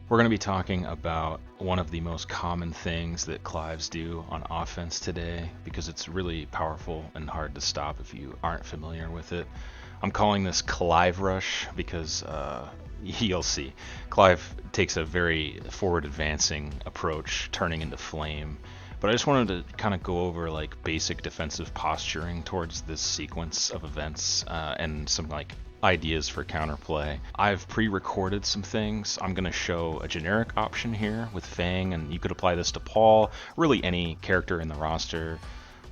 We're going to be talking about one of the most common things that Clives do on offense today because it's really powerful and hard to stop if you aren't familiar with it. I'm calling this Clive Rush because you'll see. Clive takes a very forward advancing approach, turning into flame. But I just wanted to kind of go over like basic defensive posturing towards this sequence of events and some like ideas for counterplay. I've pre-recorded some things. I'm going to show a generic option here with Fang, and you could apply this to Paul, really any character in the roster.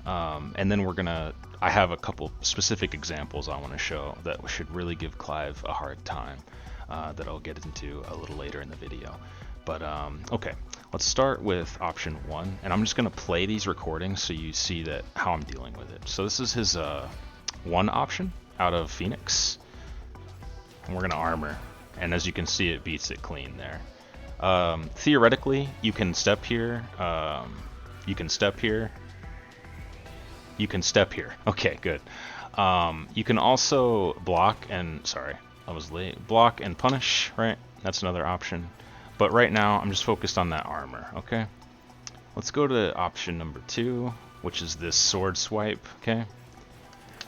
And then I have a couple specific examples I want to show that should really give Clive a hard time that I'll get into a little later in the video. But okay, let's start with option 1, and I'm just going to play these recordings so you see that how I'm dealing with it. So this is his 1 option out of Phoenix. And we're going to armor, and as you can see, it beats it clean there. Theoretically, you can step here, you can step here, you can step here. Okay, good. You can also block and, sorry, I was late, block and punish, right? That's another option. But right now, I'm just focused on that armor, okay? Let's go to option number 2, which is this sword swipe, okay?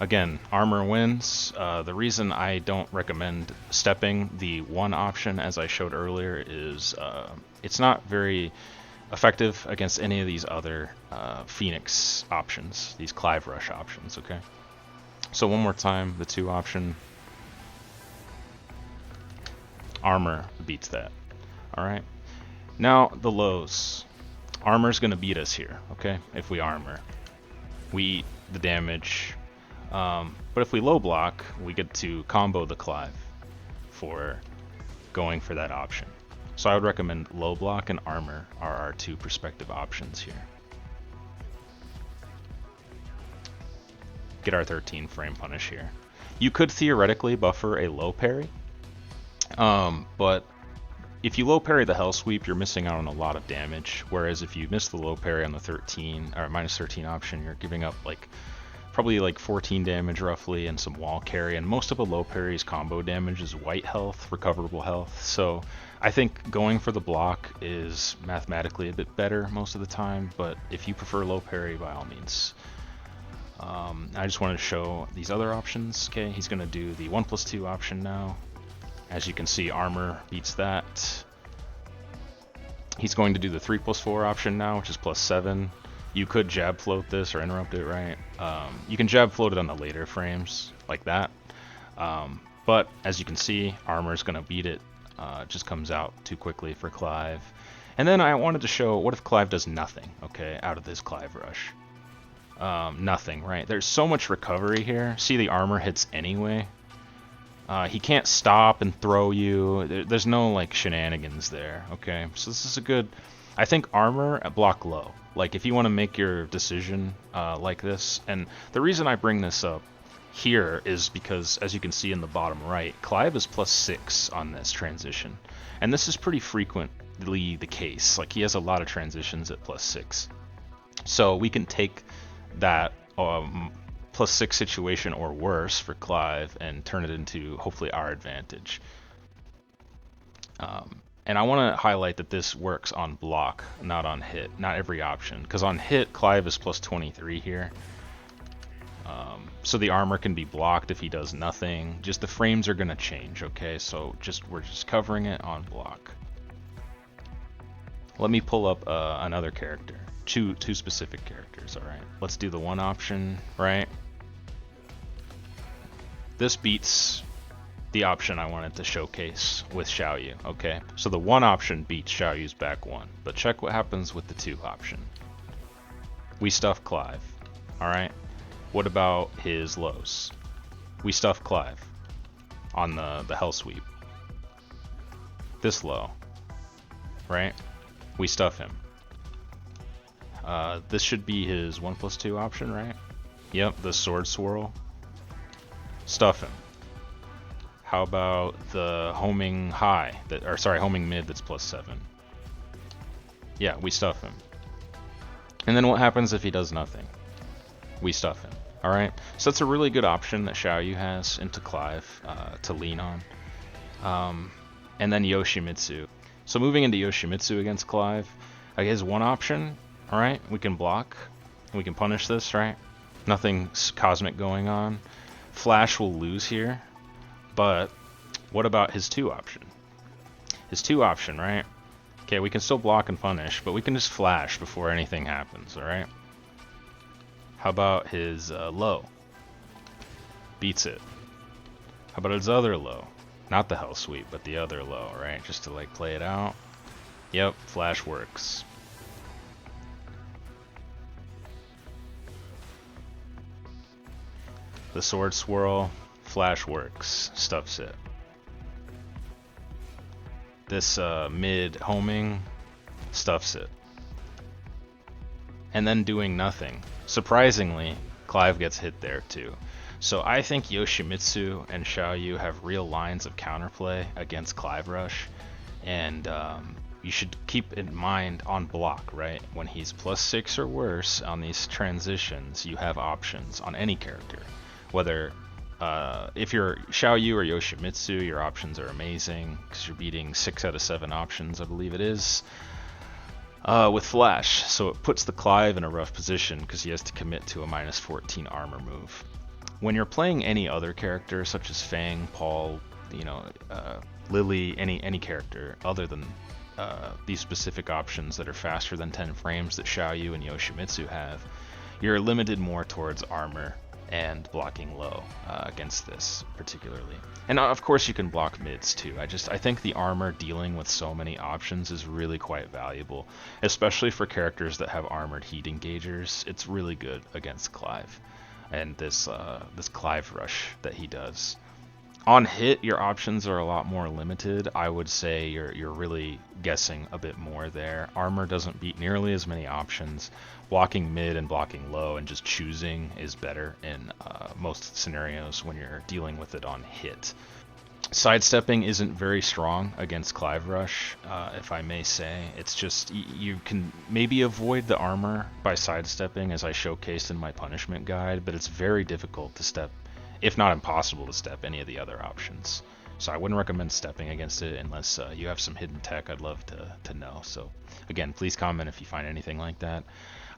Again, armor wins. The reason I don't recommend stepping the 1 option, as I showed earlier, is it's not very effective against any of these other Phoenix options, these Clive Rush options, okay? So one more time, the 2 option. Armor beats that, alright? Now, the lows. Armor's gonna beat us here, okay? If we armor. We eat the damage. But if we low block, we get to combo the Clive for going for that option. So I would recommend low block and armor are our 2 prospective options here. Get our 13 frame punish here. You could theoretically buffer a low parry, but if you low parry the Hell Sweep, you're missing out on a lot of damage, whereas if you miss the low parry on the 13 or minus 13 option, you're giving up like probably like 14 damage roughly and some wall carry, and most of a low parry's combo damage is white health, recoverable health. So I think going for the block is mathematically a bit better most of the time, but if you prefer low parry, by all means. I just wanted to show these other options. Okay, he's going to do the 1+2 option now. As you can see, armor beats that. He's going to do the 3+4 option now, which is +7. You could jab float this or interrupt it, right? You can jab float it on the later frames, like that. But as you can see, armor is going to beat it. It just comes out too quickly for Clive. And then I wanted to show, what if Clive does nothing, okay, out of this Clive Rush? Nothing, right? There's so much recovery here. See, the armor hits anyway. He can't stop and throw you. There's no, like, shenanigans there, okay? So this is a good... I think armor at block low. Like, if you want to make your decision like this, and the reason I bring this up here is because, as you can see in the bottom right, Clive is +6 on this transition. And this is pretty frequently the case. Like, he has a lot of transitions at +6. So we can take that +6 situation or worse for Clive and turn it into, hopefully, our advantage. And I want to highlight that this works on block, not on hit, not every option. Because on hit, Clive is +23 here. So the armor can be blocked if he does nothing. Just the frames are going to change, okay? So we're just covering it on block. Let me pull up another character. Two specific characters, alright? Let's do the 1 option, right? This beats the option I wanted to showcase with Xiaoyu, okay? So the 1 option beats Xiaoyu's back 1, but check what happens with the 2 option. We stuff Clive, alright? What about his lows? We stuff Clive on the Hell Sweep. This low, right? We stuff him. This should be his 1+2 option, right? Yep, the sword swirl. Stuff him. How about the homing high, homing mid that's +7? Yeah, we stuff him. And then what happens if he does nothing? We stuff him. Alright, so that's a really good option that Xiaoyu has into Clive to lean on. And then Yoshimitsu. So moving into Yoshimitsu against Clive, his one option, alright, we can block, we can punish this, right? Nothing cosmic going on. Flash will lose here, but what about his two option? His two option, right? Okay, we can still block and punish, but we can just flash before anything happens, alright? How about his low? Beats it. How about his other low? Not the hell sweep, but the other low, right? Just to like play it out. Yep, flash works. The sword swirl, flash works, stuffs it. This mid homing, stuffs it. And then doing nothing. Surprisingly, Clive gets hit there too. So I think Yoshimitsu and Xiaoyu have real lines of counterplay against Clive Rush, and you should keep in mind on block, right? When he's +6 or worse on these transitions, you have options on any character. Whether if you're Xiaoyu or Yoshimitsu, your options are amazing because you're beating 6 out of 7 options, I believe it is. With Flash, so it puts the Clive in a rough position because he has to commit to a -14 armor move. When you're playing any other character, such as Fang, Paul, Lily, any character other than these specific options that are faster than 10 frames that Xiaoyu and Yoshimitsu have, you're limited more towards armor and blocking low against this particularly. And of course you can block mids too. I think the armor dealing with so many options is really quite valuable, especially for characters that have armored heat engagers. It's really good against Clive and this Clive Rush that he does. On hit, your options are a lot more limited. I would say you're really guessing a bit more there. Armor doesn't beat nearly as many options. Blocking mid and blocking low and just choosing is better in most scenarios when you're dealing with it on hit. Sidestepping isn't very strong against Clive Rush, if I may say. It's just, you can maybe avoid the armor by sidestepping, as I showcased in my punishment guide, but it's very difficult to step, if not impossible to step, any of the other options. So I wouldn't recommend stepping against it unless you have some hidden tech. I'd love to know. So again, please comment if you find anything like that.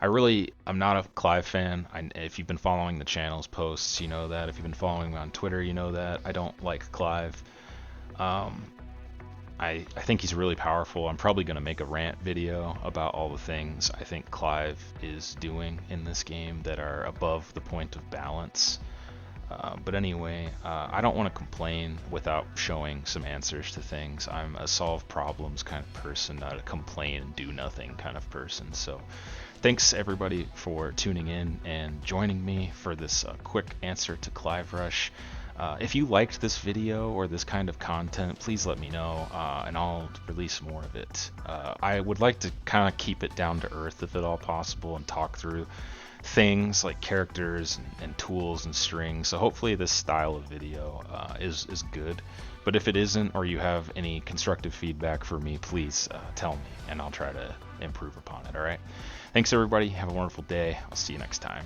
I'm not a Clive fan. If you've been following the channel's posts, you know that. If you've been following me on Twitter, you know that. I don't like Clive. I think he's really powerful. I'm probably going to make a rant video about all the things I think Clive is doing in this game that are above the point of balance. But anyway, I don't want to complain without showing some answers to things. I'm a solve problems kind of person, not a complain and do nothing kind of person. So thanks everybody for tuning in and joining me for this quick answer to Clive Rush. If you liked this video or this kind of content, please let me know and I'll release more of it. I would like to kind of keep it down to earth if at all possible and talk through things like characters and tools and strings. So hopefully this style of video is good. But if it isn't, or you have any constructive feedback for me, please tell me and I'll try to improve upon it. All right. Thanks everybody. Have a wonderful day. I'll see you next time.